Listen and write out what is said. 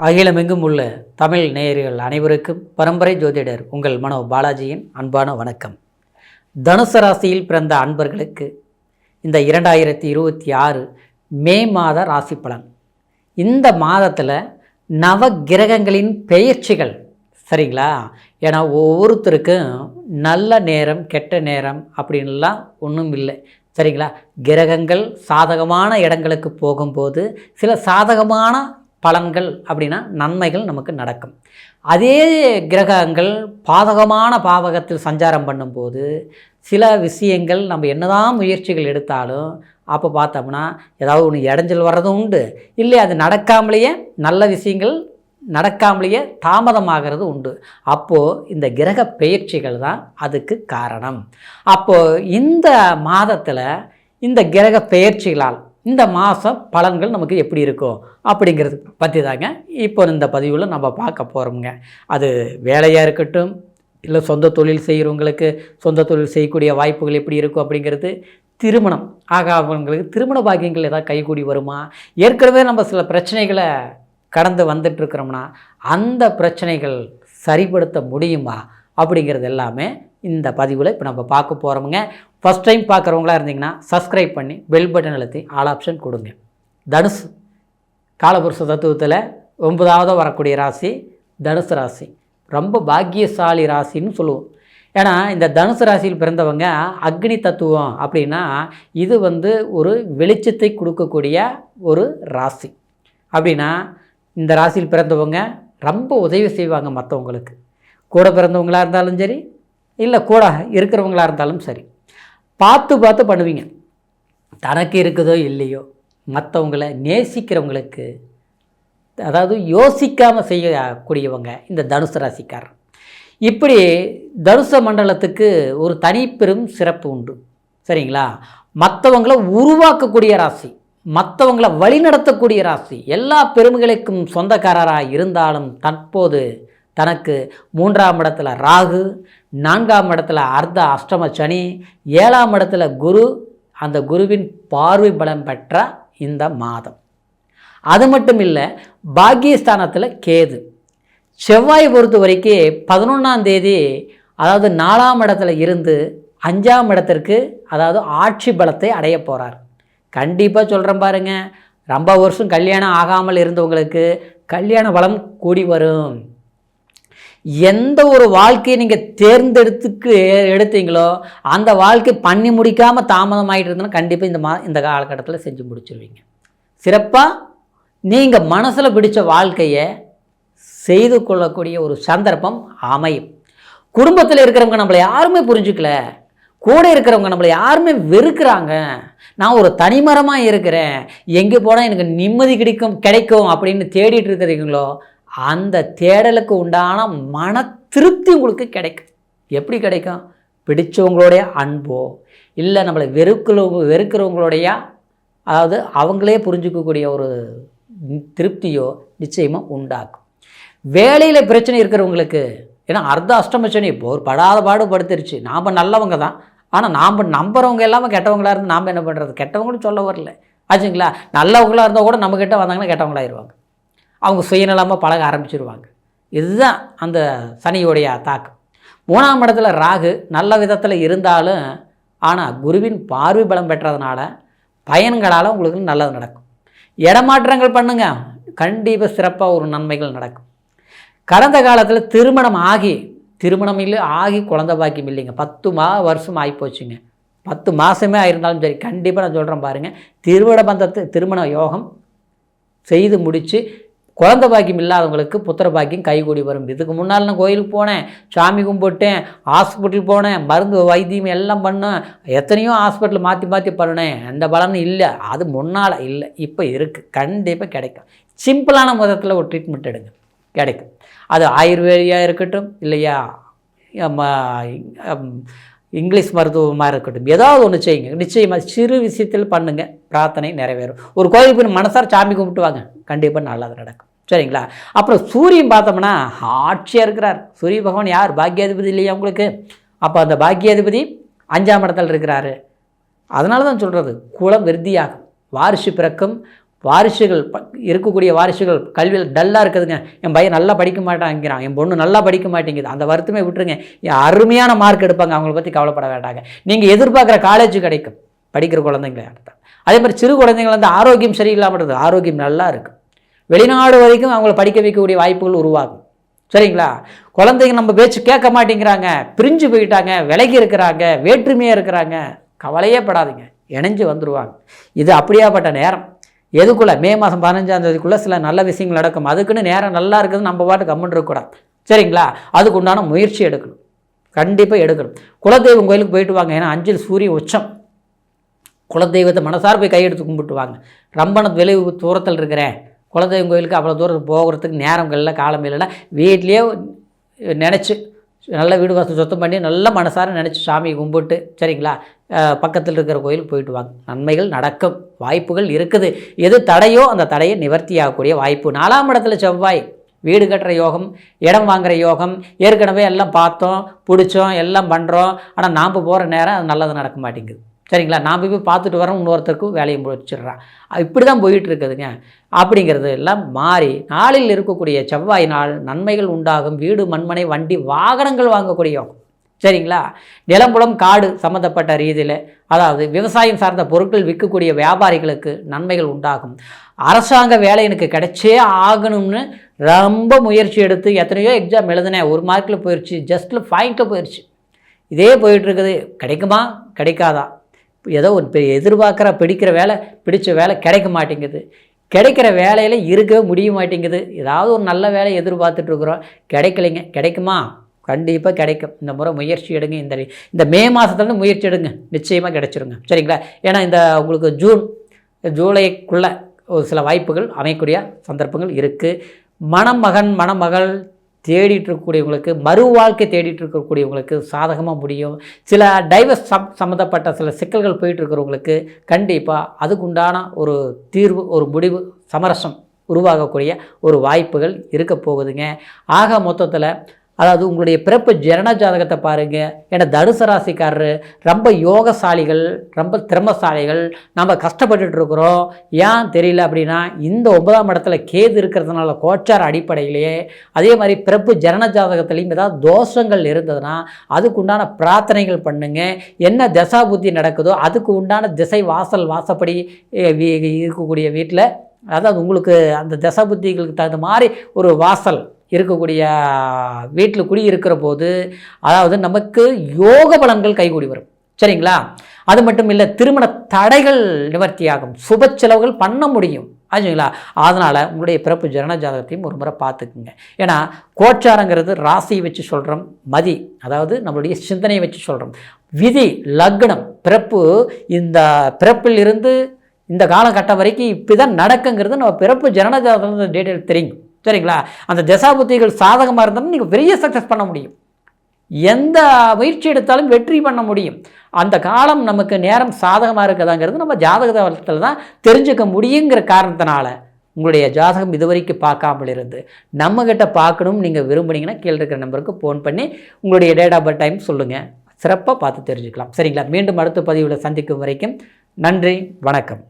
அகிலமெங்கும் உள்ள தமிழ் நேயர்கள் அனைவருக்கும் பரம்பரை ஜோதிடர் உங்கள் மனோ பாலாஜியின் அன்பான வணக்கம். தனுசு ராசியில் பிறந்த அன்பர்களுக்கு இந்த 2026 மே மாத ராசி பலன். இந்த மாதத்தில் நவ கிரகங்களின் பெயர்ச்சிகள் சரிங்களா? ஏன்னா ஒவ்வொருத்தருக்கும் நல்ல நேரம் கெட்ட நேரம் அப்படின்லாம் ஒன்றும் இல்லை சரிங்களா? கிரகங்கள் சாதகமான இடங்களுக்கு போகும்போது சில சாதகமான பலன்கள் அப்படின்னா நன்மைகள் நமக்கு நடக்கும். அதே கிரகங்கள் பாதகமான பாவகத்தில் சஞ்சாரம் பண்ணும்போது சில விஷயங்கள் நம்ம என்னதான் முயற்சிகள் எடுத்தாலும் அப்போ பார்த்தோம்னா ஏதாவது ஒன்று இடைஞ்சல் வர்றதும் உண்டு, இல்லை அது நடக்காமலேயே நல்ல விஷயங்கள் நடக்காமலேயே தாமதமாகிறது உண்டு. அப்போது இந்த கிரக பெயர்ச்சிகள் தான் அதுக்கு காரணம். அப்போது இந்த மாதத்தில் இந்த கிரக பெயர்ச்சிகளால் இந்த மாதம் பலன்கள் நமக்கு எப்படி இருக்கும் அப்படிங்கிறது பற்றி தாங்க இப்போ இந்த பதிவில் நம்ம பார்க்க போகிறோமுங்க. அது வேலையாக இருக்கட்டும், இல்லை சொந்த தொழில் செய்கிறவங்களுக்கு சொந்த தொழில் செய்யக்கூடிய வாய்ப்புகள் எப்படி இருக்கும் அப்படிங்கிறது, திருமணம் ஆகாதவங்களுக்கு திருமண பாக்கியங்கள் ஏதாவது கைகூடி வருமா, ஏற்கனவே நம்ம சில பிரச்சனைகளை கடந்து வந்துட்டுருக்கிறோம்னா அந்த பிரச்சனைகள் சரிப்படுத்த முடியுமா அப்படிங்கிறது எல்லாமே இந்த பதிவில் இப்போ நம்ம பார்க்க போகிறோமுங்க. ஃபஸ்ட் டைம் பார்க்குறவங்களா இருந்தீங்கன்னா சப்ஸ்கிரைப் பண்ணி பெல் பட்டன் அழுத்தி ஆல் ஆப்ஷன் கொடுங்க. தனுசு காலபுருஷ தத்துவத்தில் 9வது வரக்கூடிய ராசி தனுசு ராசி. ரொம்ப பாக்கியசாலி ராசின்னு சொல்லுவோம். ஏன்னா இந்த தனுசு ராசியில் பிறந்தவங்க அக்னி தத்துவம் அப்படின்னா இது ஒரு வெளிச்சத்தை கொடுக்கக்கூடிய ஒரு ராசி. அப்படின்னா இந்த ராசியில் பிறந்தவங்க ரொம்ப உதவி செய்வாங்க மற்றவங்களுக்கு. கூட பிறந்தவங்களாக இருந்தாலும் சரி, இல்லை கூட இருக்கிறவங்களாக இருந்தாலும் சரி, பார்த்து பார்த்து பண்ணுவீங்க. தனக்கு இருக்குதோ இல்லையோ மற்றவங்களை நேசிக்கிறவங்களுக்கு, அதாவது யோசிக்காமல் செய்யக்கூடியவங்க இந்த தனுசு ராசிக்காரர். இப்படி தனுச மண்டலத்துக்கு ஒரு தனிப்பெரும் சிறப்பு உண்டு சரிங்களா? மற்றவங்களை உருவாக்கக்கூடிய ராசி, மற்றவங்களை வழிநடத்தக்கூடிய ராசி. எல்லா பெருமைகளுக்கும் சொந்தக்காரராக இருந்தாலும் தற்போது தனக்கு 3ஆம் இடத்துல ராகு, 4ஆம் இடத்துல அர்த்த அஷ்டம சனி, 7ஆம் இடத்துல குரு, அந்த குருவின் பார்வை பலம் பெற்ற இந்த மாதம். அது மட்டும் இல்லை, பாக்கியஸ்தானத்தில் கேது. செவ்வாய் பொறுத்த வரைக்கும் 11ஆம் தேதி அதாவது 4ஆம் இடத்துல இருந்து 5ஆம் இடத்திற்கு அதாவது ஆட்சி பலத்தை அடைய போகிறார். கண்டிப்பாக சொல்கிறேன் பாருங்கள், ரொம்ப வருஷம் கல்யாணம் ஆகாமல் இருந்தவங்களுக்கு கல்யாண பலம் கூடி வரும். எந்த ஒரு வாழ்க்கையை நீங்கள் எடுத்தீங்களோ அந்த வாழ்க்கை பண்ணி முடிக்காமல் தாமதம் ஆகிட்டு இருந்தோன்னா கண்டிப்பாக இந்த காலகட்டத்தில் செஞ்சு முடிச்சிருவீங்க. சிறப்பாக நீங்கள் மனசில் பிடிச்ச வாழ்க்கையை செய்து கொள்ளக்கூடிய ஒரு சந்தர்ப்பம் அமையும். குடும்பத்தில் இருக்கிறவங்க நம்மளை யாருமே புரிஞ்சுக்கல, கூட இருக்கிறவங்க நம்மளை யாருமே வெறுக்கிறாங்க, நான் ஒரு தனிமரமாக இருக்கிறேன், எங்கே போனால் எனக்கு நிம்மதி கிடைக்கும் அப்படின்னு தேடிட்டு இருக்கிறீங்களோ அந்த தேடலுக்கு உண்டான மன திருப்தி உங்களுக்கு கிடைக்கும். எப்படி கிடைக்கும்? பிடிச்சவங்களுடைய அன்போ, இல்லை நம்மளை வெறுக்கிறவங்களுடைய அதாவது அவங்களே புரிஞ்சுக்கக்கூடிய ஒரு திருப்தியோ நிச்சயமாக உண்டாக்கும். வேலையில் பிரச்சனை இருக்கிறவங்களுக்கு, ஏன்னா அர்த்த அஷ்டமச்சனி இப்போ ஒரு படாத பாடு படுத்துருச்சு. நாம் நல்லவங்க தான், ஆனால் நாம் நம்புறவங்க எல்லாமே கெட்டவங்களாக இருந்து நாம் என்ன பண்ணுறது? கெட்டவங்களும் சொல்ல வரல ஆச்சுங்களா? நல்லவங்களாக இருந்தால் கூட நம்மக்கிட்ட வந்தாங்கன்னா கெட்டவங்களாகிடுவாங்க. அவங்க சுயநலமாக பழக ஆரம்பிச்சிருவாங்க. இதுதான் அந்த சனியோடைய தாக்கம். 3ஆம் இடத்துல ராகு நல்ல விதத்தில் இருந்தாலும், ஆனால் குருவின் பார்வை பலம் பெற்றதுனால பயன்களால் உங்களுக்கு நல்லது நடக்கும். இடமாற்றங்கள் பண்ணுங்க, கண்டிப்பாக சிறப்பாக ஒரு நன்மைகள் நடக்கும். கடந்த காலத்தில் திருமணம் இல்லை ஆகி குழந்தை பாக்கியம் இல்லைங்க, 10 வருஷம் ஆகிப்போச்சுங்க. 10 மாதமே ஆயிருந்தாலும் சரி, கண்டிப்பாக நான் சொல்கிறேன் பாருங்கள், திருமண யோகம் செய்து முடித்து குழந்தை பாக்கியம் இல்லாதவங்களுக்கு புத்திர பாக்கியம் கைகூடி வரும். இதுக்கு முன்னால் நான் கோயிலுக்கு போனேன், சாமி கும்பிட்டேன், ஹாஸ்பிட்டல் போனேன், மருந்து வைத்தியம் எல்லாம் பண்ணேன், எத்தனையோ ஹாஸ்பிட்டல் மாற்றி பண்ணினேன், அந்த பலன் இல்லை. அது முன்னால் இல்லை, இப்போ இருக்குது, கண்டிப்பாக கிடைக்கும். சிம்பிளான முறையில் ஒரு ட்ரீட்மெண்ட் எடுங்க, கிடைக்கும். அது ஆயுர்வேதியாக இருக்கட்டும், இல்லையா இங்கிலீஷ் மருத்துவமாக இருக்கட்டும், ஏதாவது ஒன்று செய்யுங்க. நிச்சயமாக சிறு விஷயத்தில் பண்ணுங்கள், பிரார்த்தனை நிறைவேறும். ஒரு கோயிலுக்கு போய் மனசார சாமி கும்பிட்டு வாங்க, கண்டிப்பாக நல்லது நடக்கும் சரிங்களா? அப்புறம் சூரியன் பார்த்தோம்னா ஆட்சியாக இருக்கிறார். சூரிய பகவான் யார்? பாக்கியாதிபதி இல்லையா உங்களுக்கு? அப்போ அந்த பாக்கியாதிபதி 5ஆம் இடத்துல இருக்கிறாரு. அதனால தான் சொல்கிறது, குலம் விருத்தியாகும், வாரிசு பிறக்கும், வாரிசுகள் இருக்கக்கூடிய வாரிசுகள் கல்வியில் டல்லாக இருக்குதுங்க, என் பையன் நல்லா படிக்க மாட்டாங்கிறான், என் பொண்ணு நல்லா படிக்க மாட்டேங்குது, அந்த வருத்தமே விட்டுருங்க. அருமையான மார்க் எடுப்பாங்க, அவங்கள பற்றி கவலைப்பட வேண்டாங்க. நீங்கள் எதிர்பார்க்குற காலேஜ் கிடைக்கும் படிக்கிற குழந்தைங்களே. அதே மாதிரி சிறு குழந்தைங்கள் வந்து ஆரோக்கியம் சரியில்லாமல் இருக்குது, ஆரோக்கியம் நல்லா இருக்குது. வெளிநாடு வரைக்கும் அவங்கள படிக்க வைக்கக்கூடிய வாய்ப்புகள் உருவாகும். சரிங்களா? குழந்தைங்க நம்ம பேச்சு கேட்க மாட்டேங்கிறாங்க, பிரிஞ்சு போயிட்டாங்க, விலகி இருக்கிறாங்க, வேற்றுமையாக இருக்கிறாங்க, கவலையே படாதீங்க, இணைஞ்சு வந்துடுவாங்க. இது அப்படியாப்பட்ட நேரம். எதுக்குள்ளே மே மாதம் 15ஆம் தேதிக்குள்ளே சில நல்ல விஷயங்கள் நடக்கும். அதுக்குன்னு நேரம் நல்லா இருக்குது, நம்ம பாட்டு கம்முன்னு இருக்கக்கூடாது. சரிங்களா? அதுக்கு உண்டான முயற்சி எடுக்கணும், கண்டிப்பாக எடுக்கணும். குலதெய்வம் கோயிலுக்கு போயிட்டு வாங்க. ஏன்னா 5 சூரிய உச்சம். குலதெய்வத்தை மனசார போய் கையெடுத்து கும்பிட்டு வாங்க. ரொம்ப விளைவு தூரத்தில் இருக்கிறேன், குலதெய்வம் கோயிலுக்கு அவ்வளோ தூரத்துக்கு போகிறதுக்கு நேரங்களில் காலமையிலனா வீட்லேயே நினச்சி நல்ல வீடு வாசல் சுத்தம் பண்ணி நல்ல மனசார நினச்சி சாமியை கும்பிட்டு, சரிங்களா, பக்கத்தில் இருக்கிற கோயிலுக்கு போயிட்டு வாங்க. நன்மைகள் நடக்கும், வாய்ப்புகள் இருக்குது. எது தடையோ அந்த தடையை நிவர்த்தி ஆகக்கூடிய வாய்ப்பு. 4ஆம் இடத்துல செவ்வாய், வீடு கட்டுற யோகம், இடம் வாங்குகிற யோகம். ஏற்கனவே எல்லாம் பார்த்தோம், பிடிச்சோம், எல்லாம் பண்ணுறோம். ஆனால் நாம் போகிற நேரம் அது நல்லது நடக்க மாட்டேங்குது. சரிங்களா? நாம் போய் பார்த்துட்டு வரோம், இன்னொருத்தருக்கும் வேலையை முடிச்சிடுறான். இப்படி தான் போயிட்டு இருக்குதுங்க. அப்படிங்கிறது எல்லாம் மாறி நாளில் இருக்கக்கூடிய செவ்வாய் நாள் நன்மைகள் உண்டாகும். வீடு, மண்மனை, வண்டி, வாகனங்கள் வாங்கக்கூடிய யோகம். சரிங்களா? நிலம்புலம், காடு சம்மந்தப்பட்ட ரீதியில், அதாவது விவசாயம் சார்ந்த பொருட்கள் விற்கக்கூடிய வியாபாரிகளுக்கு நன்மைகள் உண்டாகும். அரசாங்க வேலை எனக்கு கிடைச்சே ஆகணும்னு ரொம்ப முயற்சி எடுத்து எத்தனையோ எக்ஸாம் எழுதினேன், 1 மார்க்கில் போயிடுச்சு, ஜஸ்ட்டில் பாயிண்ட்டில் போயிடுச்சு. இதே போயிட்டுருக்குது. கிடைக்குமா கிடைக்காதா? ஏதோ ஒரு எதிர்பார்க்குற பிடிக்கிற வேலை, பிடிச்ச வேலை கிடைக்க மாட்டேங்குது. கிடைக்கிற வேலையில் இருக்கவே முடிய மாட்டேங்குது. ஏதாவது ஒரு நல்ல வேலையை எதிர்பார்த்துட்ருக்குறோம், கிடைக்கலைங்க. கிடைக்குமா? கண்டிப்பாக கிடைக்கும். இந்த முறை முயற்சி எடுங்க. இந்த மே மாதத்துலேருந்து முயற்சி எடுங்க, நிச்சயமாக கிடைச்சிருங்க. சரிங்களா? ஏன்னா இந்த உங்களுக்கு ஜூலைக்குள்ளே ஒரு சில வாய்ப்புகள் அமையக்கூடிய சந்தர்ப்பங்கள் இருக்குது. மணமகன் மணமகள் தேடிட்டு இருக்கக்கூடியவங்களுக்கு, மறு வாழ்க்கை தேடிட்டு இருக்கக்கூடியவங்களுக்கு சாதகமாக முடியும். சில டைவர்ஸ் சம்மந்தப்பட்ட சில சிக்கல்கள் போயிட்டுருக்கிறவங்களுக்கு கண்டிப்பாக அதுக்குண்டான ஒரு தீர்வு, ஒரு முடிவு, சமரசம் உருவாகக்கூடிய ஒரு வாய்ப்புகள் இருக்க போகுதுங்க. ஆக மொத்தத்தில் அதாவது உங்களுடைய பிறப்பு ஜனன ஜாதகத்தை பாருங்கள். ஏன்னா தனுசு ராசிக்காரரு ரொம்ப யோகசாலிகள், ரொம்ப திறமசாலிகள். நம்ம கஷ்டப்பட்டுட்டு இருக்கிறோம், ஏன் தெரியல அப்படின்னா இந்த 9ஆம் இடத்துல கேது இருக்கிறதுனால கோச்சார அடிப்படையிலேயே. அதே மாதிரி பிறப்பு ஜனன ஜாதகத்துலேயும் ஏதாவது தோஷங்கள் இருந்ததுன்னா அதுக்கு உண்டான பிரார்த்தனைகள் பண்ணுங்க. என்ன தசா புத்தி நடக்குதோ அதுக்கு உண்டான திசை வாசப்படி இருக்கக்கூடிய வீட்டில், அதாவது உங்களுக்கு அந்த தசா புத்திகளுக்கு தகுந்த மாதிரி ஒரு வாசல் இருக்கக்கூடிய வீட்டில் குடியிருக்கிற போது அதாவது நமக்கு யோக பலன்கள் கைகூடி வரும். சரிங்களா? அது மட்டும் இல்லை, திருமண தடைகள் நிவர்த்தியாகும், சுப செலவுகள் பண்ண முடியும். ஆச்சுங்களா? அதனால் உங்களுடைய பிறப்பு ஜனன ஜாதகத்தையும் ஒரு முறை பார்த்துக்குங்க. ஏன்னா கோச்சாரங்கிறது ராசியை வச்சு சொல்கிறோம், மதி அதாவது நம்மளுடைய சிந்தனையை வச்சு சொல்கிறோம், விதி லக்னம் பிறப்பு. இந்த பிறப்பில் இருந்து இந்த காலகட்டம் வரைக்கும் இப்படி தான் நடக்குங்கிறது நம்ம பிறப்பு ஜனன ஜாதகத்தில் டீட்டெயில் தெரியும். சரிங்களா? அந்த தசாபுத்திகள் சாதகமாக இருந்தாலும் நீங்கள் பெரிய சக்ஸஸ் பண்ண முடியும், எந்த முயற்சி எடுத்தாலும் வெற்றி பண்ண முடியும். அந்த காலம் நமக்கு நேரம் சாதகமாக இருக்குதாங்கிறது நம்ம ஜாதகத்தில் தான் தெரிஞ்சுக்க முடியுங்கிற காரணத்தினால உங்களுடைய ஜாதகம் இதுவரைக்கும் பார்க்காமல் இருந்து நம்மக்கிட்ட பார்க்கணும் நீங்கள் விரும்புனீங்கன்னா கீழே இருக்கிற நம்பருக்கு ஃபோன் பண்ணி உங்களுடைய டேட் ஆஃப் பர்த் டைம் சொல்லுங்கள், சிறப்பாக பார்த்து தெரிஞ்சுக்கலாம். சரிங்களா? மீண்டும் அடுத்த பதிவில் சந்திக்கும் வரைக்கும் நன்றி, வணக்கம்.